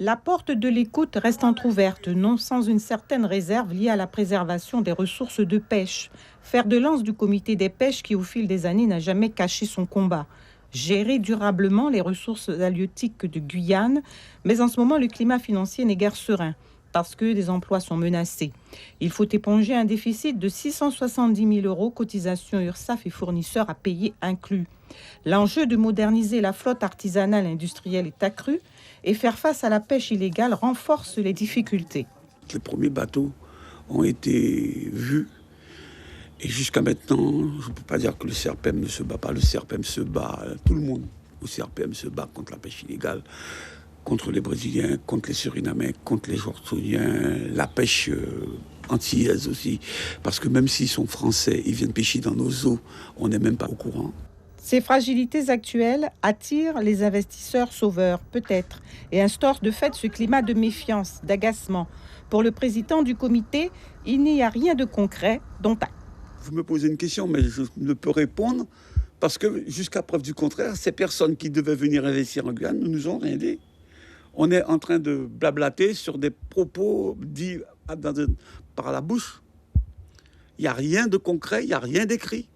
La porte de l'écoute reste entrouverte, non sans une certaine réserve liée à la préservation des ressources de pêche. Fer de lance du comité des pêches qui, au fil des années, n'a jamais caché son combat. Gérer durablement les ressources halieutiques de Guyane, mais en ce moment, le climat financier n'est guère serein parce que des emplois sont menacés. Il faut éponger un déficit de 670 000 euros, cotisations URSSAF et fournisseurs à payer inclus. L'enjeu de moderniser la flotte artisanale et industrielle est accru et faire face à la pêche illégale renforce les difficultés. Les premiers bateaux ont été vus et jusqu'à maintenant, je ne peux pas dire que le CRPM ne se bat pas. Le CRPM se bat, tout le monde au CRPM se bat contre la pêche illégale, contre les Brésiliens, contre les Surinamais, contre les Jordaniens, la pêche antillaise aussi. Parce que même s'ils sont français, ils viennent pêcher dans nos eaux, on n'est même pas au courant. Ces fragilités actuelles attirent les investisseurs sauveurs, peut-être, et instaurent de fait ce climat de méfiance, d'agacement. Pour le président du comité, il n'y a rien de concret dont acte. Vous me posez une question, mais je ne peux répondre parce que jusqu'à preuve du contraire, ces personnes qui devaient venir investir en Guyane ne nous ont rien dit. On est en train de blablater sur des propos dits par la bouche. Il n'y a rien de concret, il n'y a rien d'écrit.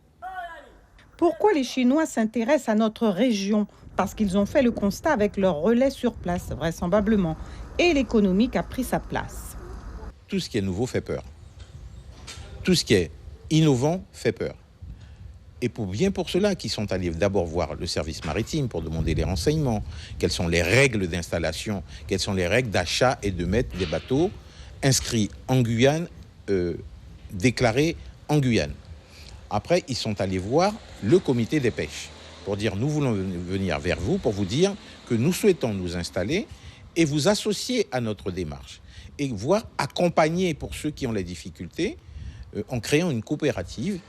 Pourquoi les Chinois s'intéressent à notre région? Parce qu'ils ont fait le constat avec leur relais sur place, vraisemblablement. Et l'économique a pris sa place. Tout ce qui est nouveau fait peur. Tout ce qui est innovant fait peur. Et pour cela qu'ils sont allés d'abord voir le service maritime pour demander les renseignements, quelles sont les règles d'installation, quelles sont les règles d'achat et de mettre des bateaux inscrits en Guyane, déclarés en Guyane. Après, ils sont allés voir le comité des pêches pour dire nous voulons venir vers vous pour vous dire que nous souhaitons nous installer et vous associer à notre démarche et voire accompagner pour ceux qui ont les difficultés en créant une coopérative,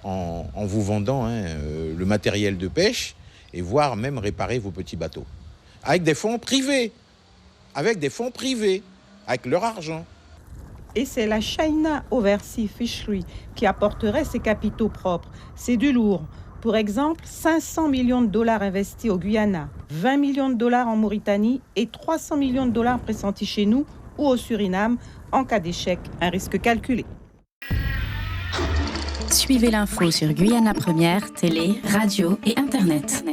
en vous vendant le matériel de pêche et voire même réparer vos petits bateaux. Avec des fonds privés, avec leur argent. Et c'est la China Overseas Fishery qui apporterait ses capitaux propres. C'est du lourd. Pour exemple, 500 millions de dollars investis au Guyana, 20 millions de dollars en Mauritanie et 300 millions de dollars pressentis chez nous ou au Suriname. En cas d'échec, un risque calculé. Suivez l'info sur Guyana Première, télé, radio et Internet.